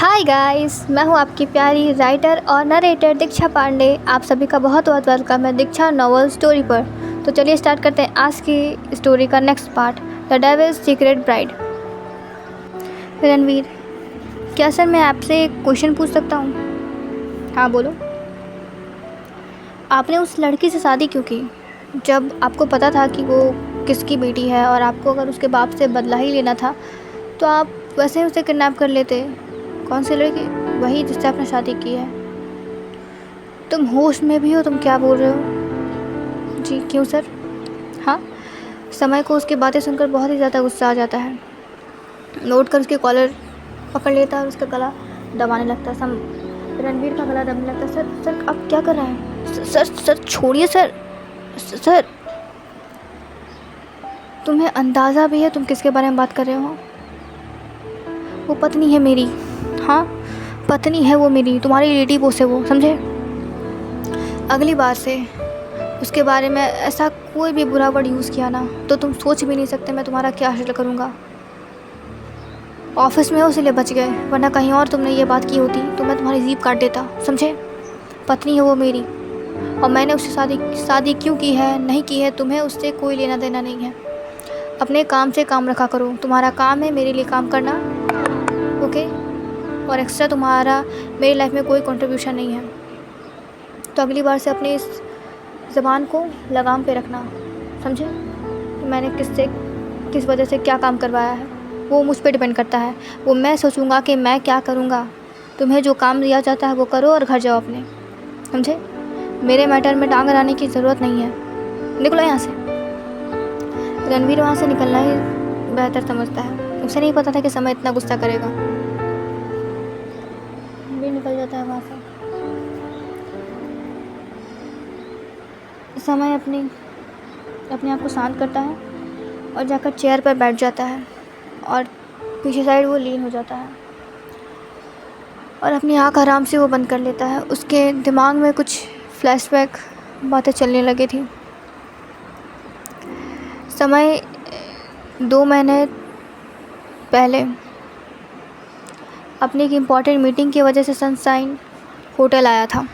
Hi guys, मैं हूँ आपकी प्यारी राइटर और नरेटर दीक्षा पांडे। आप सभी का बहुत बहुत वेलकम है दीक्षा नॉवल स्टोरी पर। तो चलिए स्टार्ट करते हैं आज की स्टोरी का next part, the devil's secret bride. Ranveer, क्या सर मैं आपसे एक क्वेश्चन पूछ सकता हूँ? हाँ बोलो। आपने उस लड़की से शादी क्यों की जब आपको पता था कि वो किसकी बेटी है, और आपको अगर उसके बाप से बदला ही लेना था तो आप वैसे ही उसे किडनैप कर लेते। कौन सी लड़की? वही जिससे आपने शादी की है। तुम होश में भी हो? तुम क्या बोल रहे हो? जी क्यों सर? हाँ, समय को उसकी बातें सुनकर बहुत ही ज़्यादा गुस्सा आ जाता है। नोट कर उसके कॉलर पकड़ लेता है और उसका गला दबाने लगता है। रणवीर का गला दबने लगता है। सर सर आप क्या कर रहे हैं? सर सर छोड़िए सर। सर तुम्हें अंदाज़ा भी है तुम किसके बारे में बात कर रहे हो? वो पत्नी है मेरी। हाँ, पत्नी है वो मेरी, तुम्हारी लेडी बॉस है वो, समझे? अगली बार से उसके बारे में ऐसा कोई भी बुरा वर्ड यूज़ किया ना तो तुम सोच भी नहीं सकते मैं तुम्हारा क्या हासिल करूँगा। ऑफिस में हो इसलिए बच गए, वरना कहीं और तुमने ये बात की होती तो मैं तुम्हारी जीभ काट देता, समझे? पत्नी है वो मेरी, और मैंने उससे शादी क्यों की है नहीं की है तुम्हें उससे कोई लेना देना नहीं है। अपने काम से काम रखा करो। तुम्हारा काम है मेरे लिए काम करना, ओके? और एक्स्ट्रा तुम्हारा मेरी लाइफ में कोई कंट्रीब्यूशन नहीं है। तो अगली बार से अपनी इस ज़बान को लगाम पे रखना, समझे? मैंने किस वजह से क्या काम करवाया है वो मुझ पे डिपेंड करता है। वो मैं सोचूंगा कि मैं क्या करूँगा। तुम्हें जो काम दिया जाता है वो करो और घर जाओ अपने, समझे? मेरे मैटर में टांग अड़ाने की ज़रूरत नहीं है। निकलो यहाँ से। रणवीर वहाँ से निकलना ही बेहतर समझता है। उसे नहीं पता था कि समय इतना गुस्सा करेगा। भी निकल जाता है वहाँ से। समय अपने आप को शांत करता है और जाकर चेयर पर बैठ जाता है और पीछे साइड वो लीन हो जाता है और अपनी आँख आराम से वो बंद कर लेता है। उसके दिमाग में कुछ फ्लैशबैक बातें चलने लगी थी। समय 2 महीने पहले अपनी एक इम्पॉर्टेंट मीटिंग की वजह से सनशाइन होटल आया था।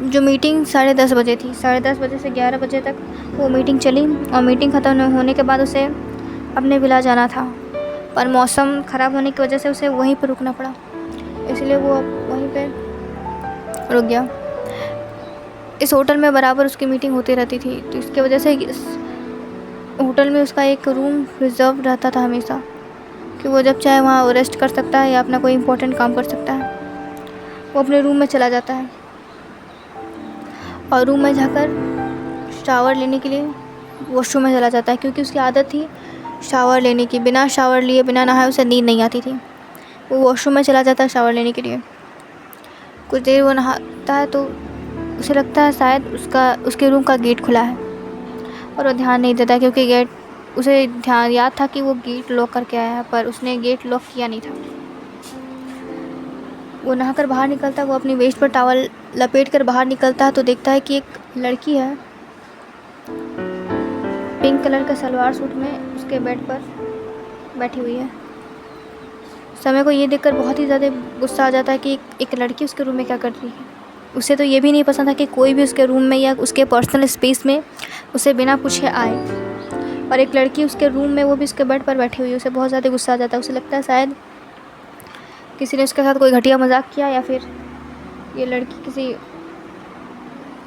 जो मीटिंग 10:30 बजे थी, 10:30 बजे से 11 बजे तक वो मीटिंग चली, और मीटिंग ख़त्म होने के बाद उसे अपने विला जाना था, पर मौसम ख़राब होने की वजह से उसे वहीं पर रुकना पड़ा, इसलिए वो वहीं पे रुक गया। इस होटल में बराबर उसकी मीटिंग होती रहती थी, तो इसकी वजह से इस होटल में उसका एक रूम रिज़र्व रहता था हमेशा, कि वो जब चाहे वहाँ रेस्ट कर सकता है या अपना कोई इम्पोर्टेंट काम कर सकता है। वो अपने रूम में चला जाता है और रूम में जाकर शावर लेने के लिए वॉशरूम में चला जाता है, क्योंकि उसकी आदत थी शावर लेने की। बिना शावर लिए बिना नहाए उसे नींद नहीं आती थी। वो वॉशरूम में चला जाता है शावर लेने के लिए। कुछ देर वो नहाता है तो उसे लगता है शायद उसके रूम का गेट खुला है, और वो ध्यान नहीं देता, क्योंकि उसे याद था कि वो गेट लॉक करके आया है, पर उसने गेट लॉक किया नहीं था। वो नहाकर बाहर निकलता है, वो अपनी वेस्ट पर टॉवल लपेट कर बाहर निकलता है तो देखता है कि एक लड़की है पिंक कलर का सलवार सूट में उसके बेड पर बैठी हुई है। समय को ये देखकर बहुत ही ज़्यादा गुस्सा आ जाता है कि एक लड़की उसके रूम में क्या कर रही है। उसे तो ये भी नहीं पसंद था कि कोई भी उसके रूम में या उसके पर्सनल स्पेस में उसे बिना पूछे आए, और एक लड़की उसके रूम में, वो भी उसके बेड पर बैठी हुई है। उसे बहुत ज़्यादा गुस्सा आ जाता है। उसे लगता है शायद किसी ने उसके साथ कोई घटिया मजाक किया, या फिर ये लड़की किसी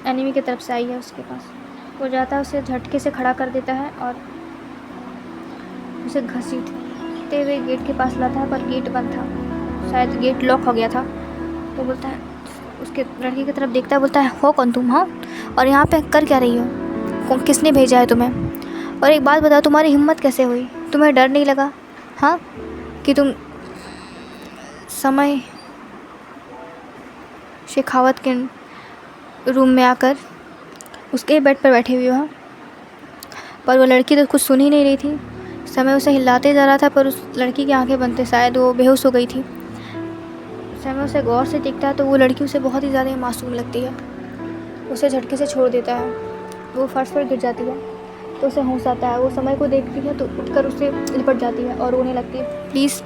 एनिमी की तरफ से आई है उसके पास। वो जाता है, उसे झटके से खड़ा कर देता है और उसे घसीटते हुए गेट के पास लाता है, पर गेट बंद था, शायद गेट लॉक हो गया था। तो बोलता है, उसके लड़की की तरफ देखता है, बोलता है, हो कौन तुम? हाँ, और यहाँ पे कर क्या रही हो? किसने भेजा है तुम्हें? और एक बात बताओ, तुम्हारी हिम्मत कैसे हुई? तुम्हें डर नहीं लगा हाँ कि तुम समय शेखावत के रूम में आकर उसके बेड पर बैठी हुई हो? पर वो लड़की तो कुछ सुन ही नहीं रही थी। समय उसे हिलाते जा रहा था, पर उस लड़की की आंखें बंद थी, शायद वो बेहोश हो गई थी। समय उसे गौर से देखता है तो वो लड़की उसे बहुत ही ज़्यादा मासूम लगती है। उसे झटके से छोड़ देता है, वो फर्श पर गिर जाती है तो उसे होश आता है। वो समय को देखती है तो उठकर उसे लिपट जाती है और रोने लगती है। प्लीज़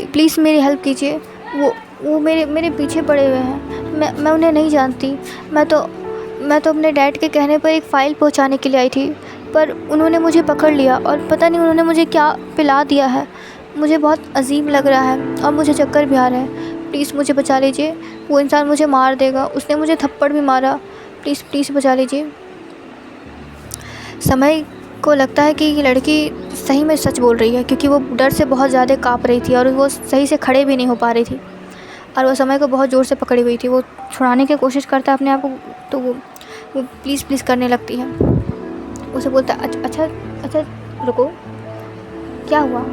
प्लीज़ मेरी हेल्प कीजिए। वो मेरे पीछे पड़े हुए हैं। मैं उन्हें नहीं जानती। मैं तो अपने डैड के कहने पर एक फ़ाइल पहुंचाने के लिए आई थी, पर उन्होंने मुझे पकड़ लिया और पता नहीं उन्होंने मुझे क्या पिला दिया है। मुझे बहुत अजीब लग रहा है और मुझे चक्कर भी आ रहा है। प्लीज़ मुझे बचा लीजिए। वो इंसान मुझे मार देगा। उसने मुझे थप्पड़ भी मारा। प्लीज़ प्लीज़ बचा लीजिए। समय को लगता है कि ये लड़की सही में सच बोल रही है, क्योंकि वो डर से बहुत ज़्यादा काँप रही थी और वो सही से खड़े भी नहीं हो पा रही थी और वो समय को बहुत ज़ोर से पकड़ी हुई थी। वो छुड़ाने की कोशिश करता है अपने आप को, तो वो प्लीज़ प्लीज़ करने लगती है। उसे बोलता है अच्छा रुको, क्या हुआ?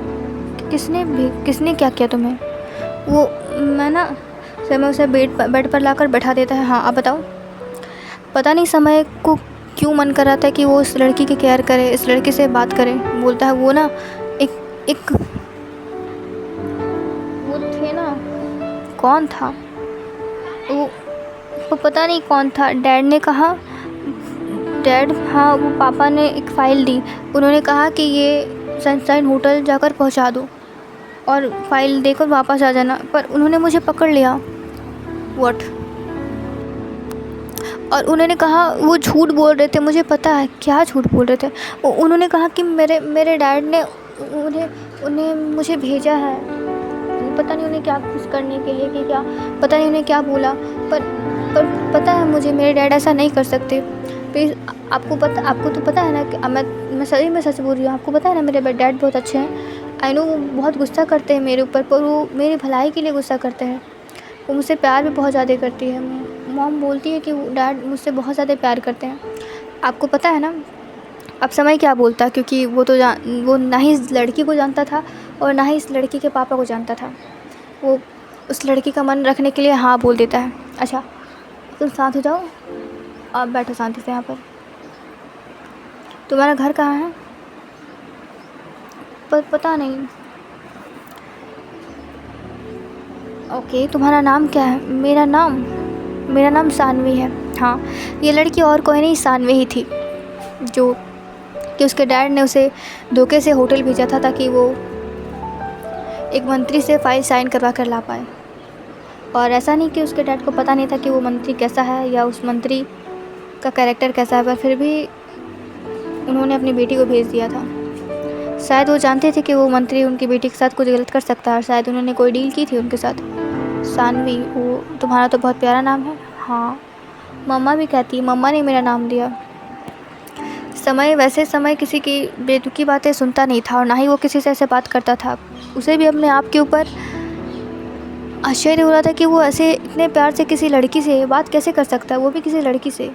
किसने क्या किया तुम्हें? वो मैं ना समय उसे बेड पर लाकर बैठा देता है। हाँ आप बताओ। पता नहीं समय को क्यों मन कर रहा था कि वो इस लड़की की केयर करे, इस लड़के से बात करे। बोलता है वो ना एक वो थे ना, कौन था वो पता नहीं कौन था। डैड ने कहा, हाँ वो पापा ने एक फ़ाइल दी। उन्होंने कहा कि ये सनशाइन होटल जाकर पहुंचा दो और फ़ाइल देकर वापस आ जाना, पर उन्होंने मुझे पकड़ लिया। व्हाट? और उन्होंने कहा वो झूठ बोल रहे थे। मुझे पता है क्या झूठ बोल रहे थे। उन्होंने कहा कि मेरे डैड ने उन्हें मुझे भेजा है। पता नहीं उन्हें क्या खुश करने के लिए कि क्या, पता नहीं उन्हें क्या बोला, पर पता है मुझे मेरे डैड ऐसा नहीं कर सकते। प्लीज़ आपको तो पता है ना कि मैं सही में सच बोल रही हूँ। आपको पता है ना मेरे डैड बहुत अच्छे हैं। आई नो वो बहुत गुस्सा करते हैं मेरे ऊपर, पर वो मेरी भलाई के लिए गुस्सा करते हैं। वो मुझसे प्यार भी बहुत ज़्यादा करती है। मॉम बोलती है कि डैड मुझसे बहुत ज़्यादा प्यार करते हैं। आपको पता है ना अब समय क्या बोलता, क्योंकि वो ना ही इस लड़की को जानता था और ना ही इस लड़की के पापा को जानता था। वो उस लड़की का मन रखने के लिए हाँ बोल देता है। अच्छा तुम शांत हो जाओ, आप बैठो शांति से यहाँ पर। तुम्हारा घर कहाँ है? पता नहीं। ओके तुम्हारा नाम क्या है? मेरा नाम सानवी है। हाँ ये लड़की और कोई नहीं, सानवी ही थी, जो कि उसके डैड ने उसे धोखे से होटल भेजा था ताकि वो एक मंत्री से फ़ाइल साइन करवा कर ला पाए। और ऐसा नहीं कि उसके डैड को पता नहीं था कि वो मंत्री कैसा है या उस मंत्री का कैरेक्टर कैसा है, पर फिर भी उन्होंने अपनी बेटी को भेज दिया था। शायद वो जानते थे कि वो मंत्री उनकी बेटी के साथ कुछ गलत कर सकता है और शायद उन्होंने कोई डील की थी उनके साथ। सानवी, वो तुम्हारा तो बहुत प्यारा नाम है। हाँ मम्मा भी कहती है, मम्मा ने मेरा नाम दिया। समय किसी की बेतुकी बातें सुनता नहीं था और ना ही वो किसी से ऐसे बात करता था। उसे भी अपने आप के ऊपर आश्चर्य हो रहा था कि वो ऐसे इतने प्यार से किसी लड़की से बात कैसे कर सकता है, वो भी किसी लड़की से।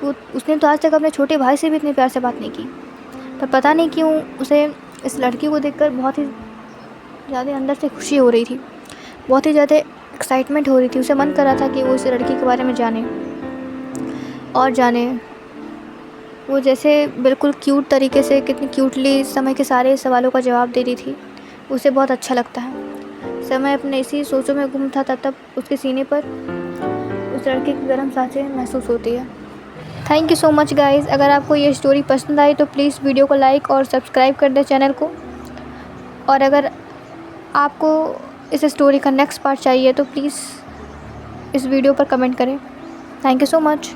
उसने तो आज तक अपने छोटे भाई से भी इतने प्यार से बात नहीं की, पर पता नहीं क्यों उसे इस लड़की को देखकर बहुत ही ज़्यादा अंदर से खुशी हो रही थी, बहुत ही ज़्यादा एक्साइटमेंट हो रही थी। उसे मन कर रहा था कि वो इस लड़की के बारे में जाने और जाने। वो जैसे बिल्कुल क्यूट तरीके से, कितनी क्यूटली समय के सारे सवालों का जवाब दे रही थी। उसे बहुत अच्छा लगता है। समय अपने इसी सोचों में गुम था, तब उसके सीने पर उस लड़के की गर्म सांसें महसूस होती है। Thank you so much guys. अगर आपको ये स्टोरी पसंद आई तो प्लीज़ वीडियो को लाइक और सब्सक्राइब कर दें चैनल को। और अगर आपको इस स्टोरी का नेक्स्ट पार्ट चाहिए तो प्लीज़ इस वीडियो पर कमेंट करें। Thank you so much.